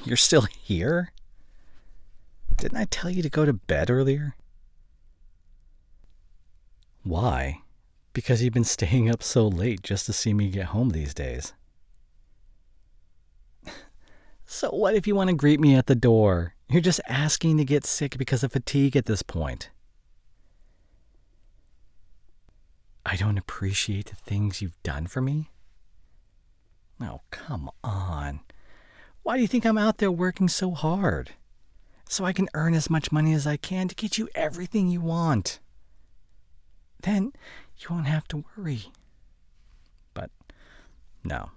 You're still here? Didn't I tell you to go to bed earlier? Why? Because you've been staying up so late just to see me get home these days. So what if you want to greet me at the door? You're just asking to get sick because of fatigue at this point. I don't appreciate the things you've done for me? Oh, come on. Why do you think I'm out there working so hard? So I can earn as much money as I can to get you everything you want. Then you won't have to worry. But no.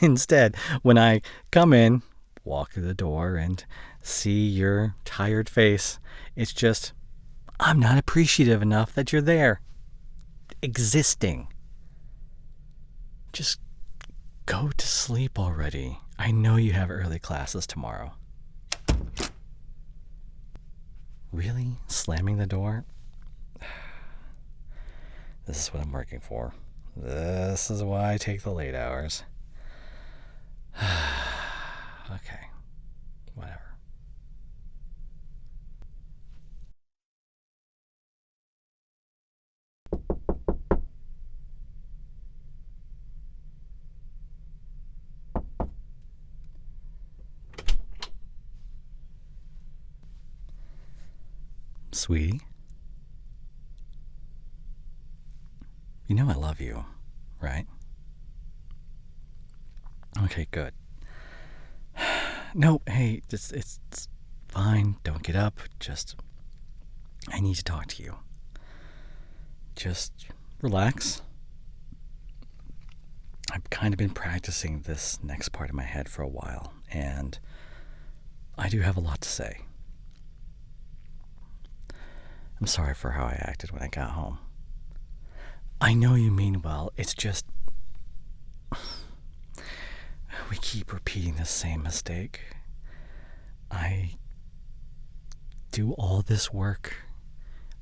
Instead, when I come in, walk through the door, and see your tired face, it's just, I'm not appreciative enough that you're there. Existing. Just go to sleep already. I know you have early classes tomorrow. Really? Slamming the door? This is what I'm working for. This is why I take the late hours. Okay. Whatever. Sweetie? You know I love you, right? Okay, good. No, hey, it's fine. Don't get up. Just, I need to talk to you. Just relax. I've kind of been practicing this next part of my head for a while, and I do have a lot to say. I'm sorry for how I acted when I got home. I know you mean well. It's just, we keep repeating the same mistake. I do all this work.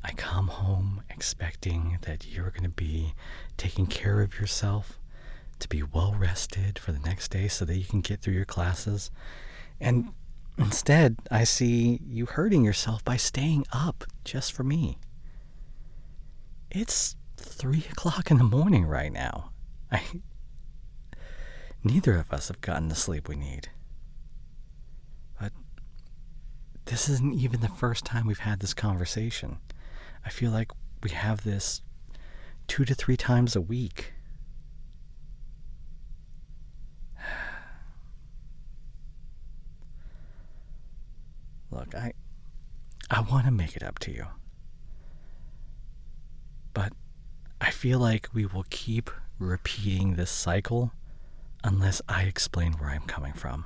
I come home expecting that you're going to be taking care of yourself, to be well rested for the next day so that you can get through your classes. And instead, I see you hurting yourself by staying up just for me. It's 3 o'clock in the morning right now. Neither of us have gotten the sleep we need. But this isn't even the first time we've had this conversation. I feel like we have this 2 to 3 times a week. Look, I want to make it up to you. But I feel like we will keep repeating this cycle unless I explain where I'm coming from.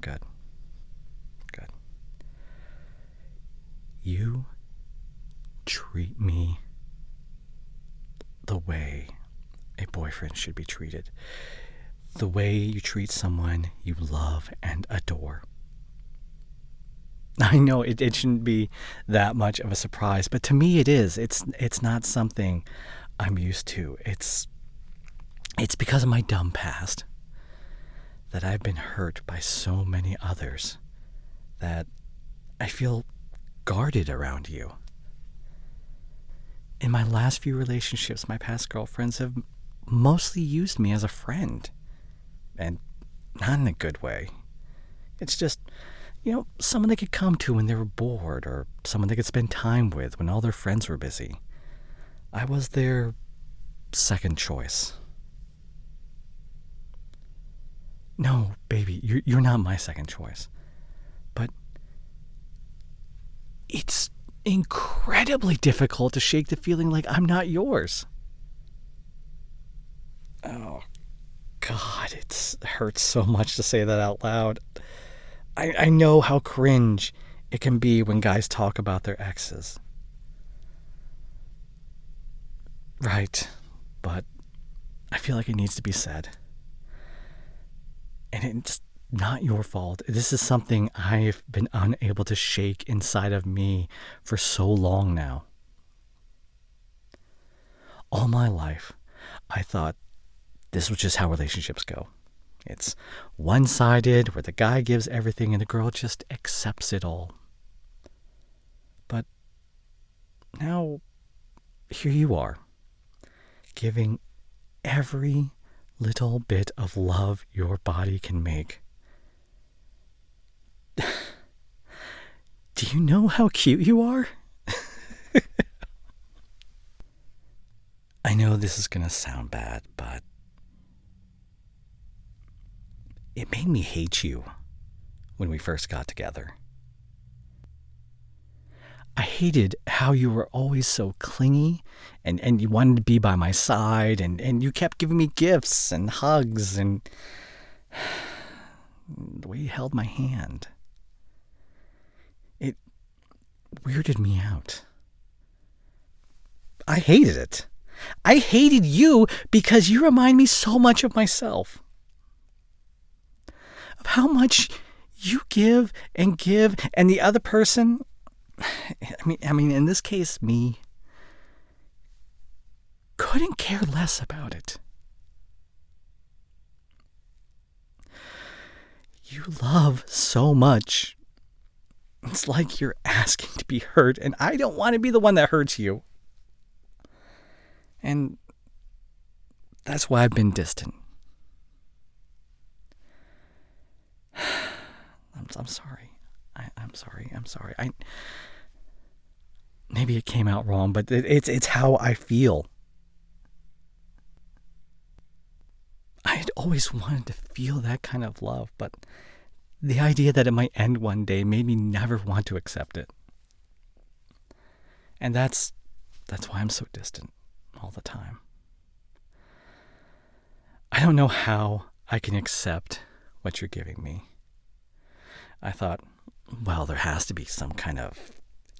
Good. Good. You treat me the way a boyfriend should be treated. The way you treat someone you love and adore. I know it shouldn't be that much of a surprise, but to me it is. It's not something I'm used to. It's because of my dumb past that I've been hurt by so many others that I feel guarded around you. In my last few relationships, my past girlfriends have mostly used me as a friend. And not in a good way. It's just, someone they could come to when they were bored, or someone they could spend time with when all their friends were busy. I was their second choice. No, baby, you're not my second choice. But it's incredibly difficult to shake the feeling like I'm not yours. Oh, God, it hurts so much to say that out loud. I know how cringe it can be when guys talk about their exes. Right, but I feel like it needs to be said. And it's not your fault. This is something I've been unable to shake inside of me for so long now. All my life, I thought this was just how relationships go. It's one-sided, where the guy gives everything and the girl just accepts it all. But now, here you are, giving every little bit of love your body can make. Do you know how cute you are? I know this is going to sound bad, but it made me hate you when we first got together. I hated how you were always so clingy and you wanted to be by my side and you kept giving me gifts and hugs and the way you held my hand. It weirded me out. I hated it. I hated you because you remind me so much of myself. Of how much you give, and the other person, I mean, in this case, me, couldn't care less about it. You love so much. It's like you're asking to be hurt, and I don't want to be the one that hurts you. And that's why I've been distant. I'm sorry. I'm sorry. Maybe it came out wrong, but it's how I feel. I had always wanted to feel that kind of love, but the idea that it might end one day made me never want to accept it. And that's why I'm so distant all the time. I don't know how I can accept what you're giving me. I thought, well, there has to be some kind of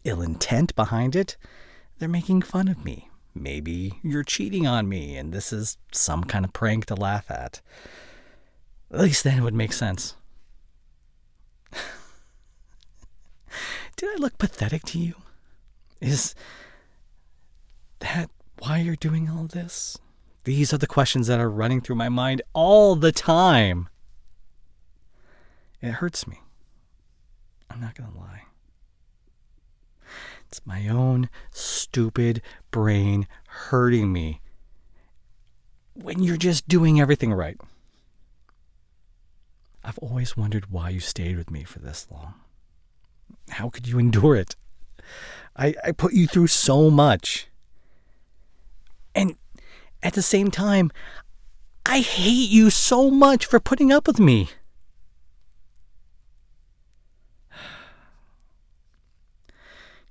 ill intent behind it. They're making fun of me. Maybe you're cheating on me and this is some kind of prank to laugh at. At least then it would make sense. Did I look pathetic to you? Is that why you're doing all this? These are the questions that are running through my mind all the time. It hurts me. I'm not going to lie. It's my own stupid brain hurting me when you're just doing everything right. I've always wondered why you stayed with me for this long. How could you endure it? I put you through so much. And at the same time, I hate you so much for putting up with me.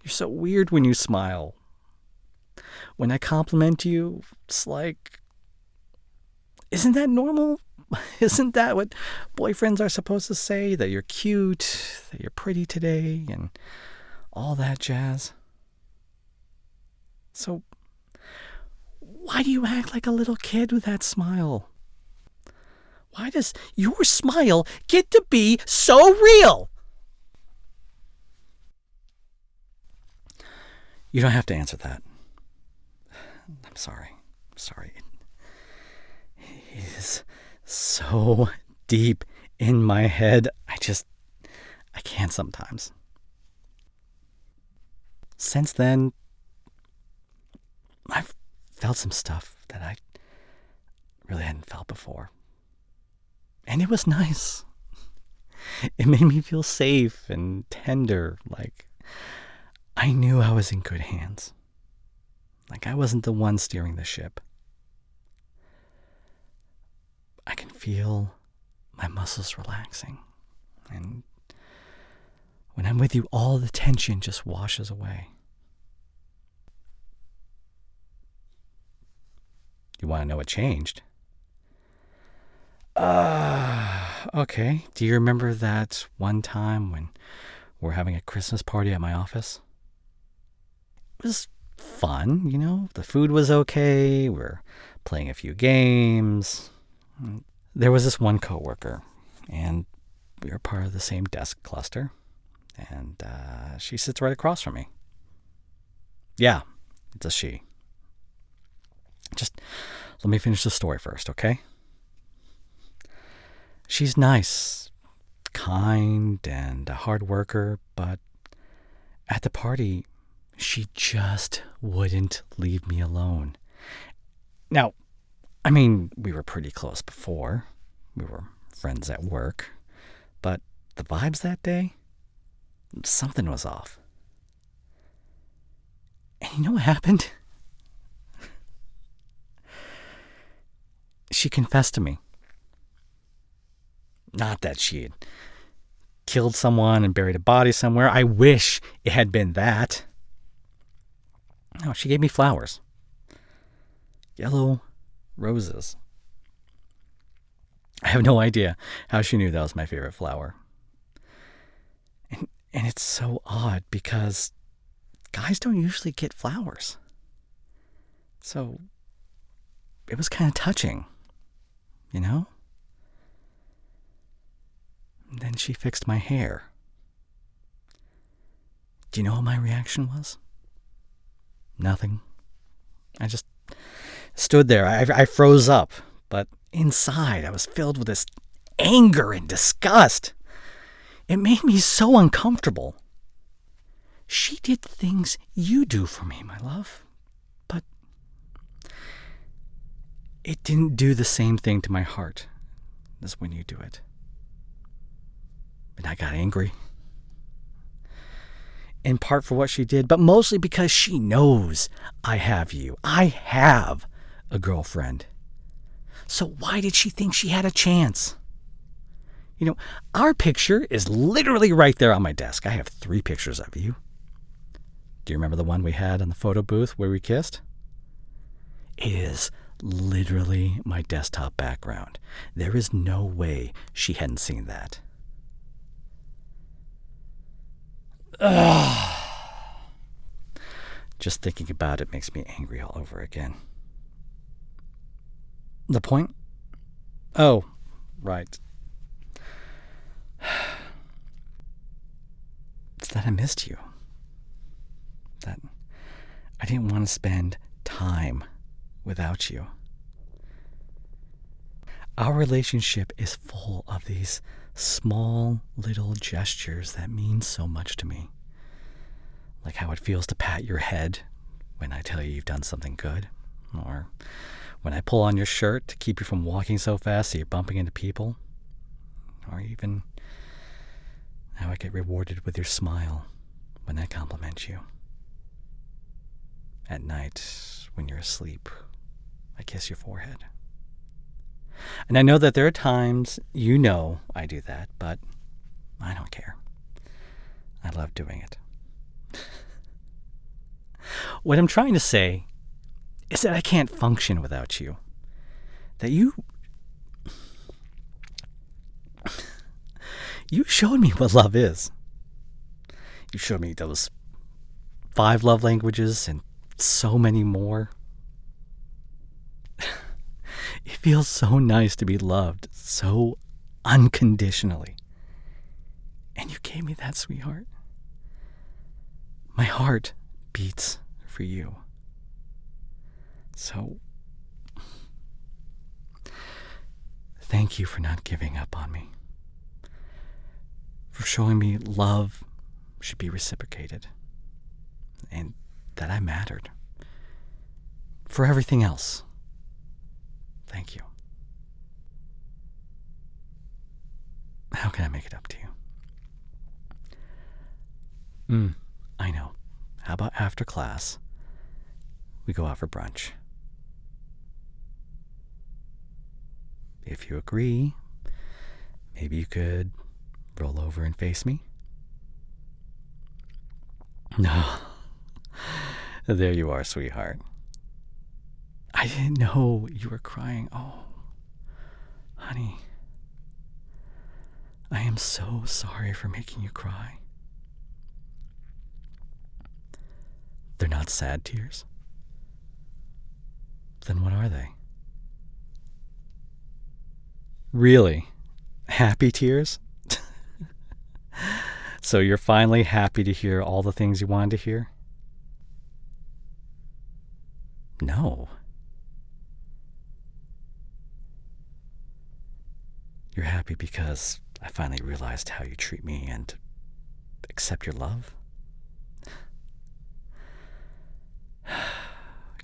You're so weird when you smile. When I compliment you, it's like, isn't that normal? Isn't that what boyfriends are supposed to say? That you're cute, that you're pretty today, and all that jazz? So, why do you act like a little kid with that smile? Why does your smile get to be so real? You don't have to answer that. I'm sorry. It is so deep in my head. I can't sometimes. Since then, I've felt some stuff that I really hadn't felt before. And it was nice. It made me feel safe and tender, like I knew I was in good hands. Like I wasn't the one steering the ship. I can feel my muscles relaxing. And when I'm with you, all the tension just washes away. You want to know what changed? Okay. Do you remember that one time when we were having a Christmas party at my office? It was fun, you know. The food was okay. We were playing a few games. There was this one coworker, and we were part of the same desk cluster. And she sits right across from me. Yeah, it's a she. Just let me finish the story first, okay? She's nice, kind, and a hard worker, but at the party, she just wouldn't leave me alone. Now, I mean, we were pretty close before. We were friends at work. But the vibes that day, something was off. And you know what happened? She confessed to me. Not that she had killed someone and buried a body somewhere. I wish it had been that. No, she gave me flowers. Yellow roses. I have no idea how she knew that was my favorite flower. And it's so odd because guys don't usually get flowers. So it was kind of touching, you know? And then she fixed my hair. Do you know what my reaction was? Nothing. I just stood there. I froze up, but inside I was filled with this anger and disgust. It made me so uncomfortable. She did things you do for me, my love, but it didn't do the same thing to my heart as when you do it. And I got angry. In part for what she did, but mostly because she knows I have you. I have a girlfriend. So why did she think she had a chance? You know, our picture is literally right there on my desk. I have 3 pictures of you. Do you remember the one we had in the photo booth where we kissed? It is literally my desktop background. There is no way she hadn't seen that. Ugh. Just thinking about it makes me angry all over again. The point? Oh, right. It's that I missed you. That I didn't want to spend time without you. Our relationship is full of these small little gestures that mean so much to me. Like how it feels to pat your head when I tell you you've done something good. Or when I pull on your shirt to keep you from walking so fast that you're bumping into people. Or even how I get rewarded with your smile when I compliment you. At night, when you're asleep, I kiss your forehead. And I know that there are times you know I do that, but I don't care. I love doing it. What I'm trying to say is that I can't function without you. That you showed me what love is. You showed me those 5 love languages and so many more. It feels so nice to be loved so unconditionally. And you gave me that, sweetheart. My heart beats for you. So, thank you for not giving up on me. For showing me love should be reciprocated. And that I mattered. For everything else. Thank you. How can I make it up to you? I know. How about after class, we go out for brunch? If you agree, maybe you could roll over and face me? No. There you are, sweetheart. I didn't know you were crying. Oh, honey. I am so sorry for making you cry. They're not sad tears? Then what are they? Really? Happy tears? So you're finally happy to hear all the things you wanted to hear? No. You're happy because I finally realized how you treat me and accept your love?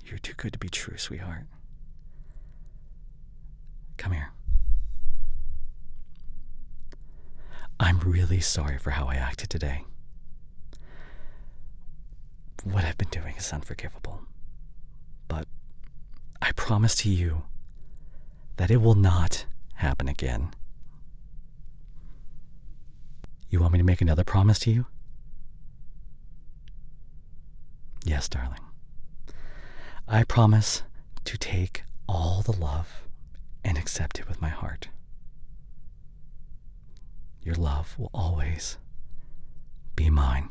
You're too good to be true, sweetheart. Come here. I'm really sorry for how I acted today. What I've been doing is unforgivable. But I promise to you that it will not happen again. You want me to make another promise to you? Yes, darling. I promise to take all the love and accept it with my heart. Your love will always be mine.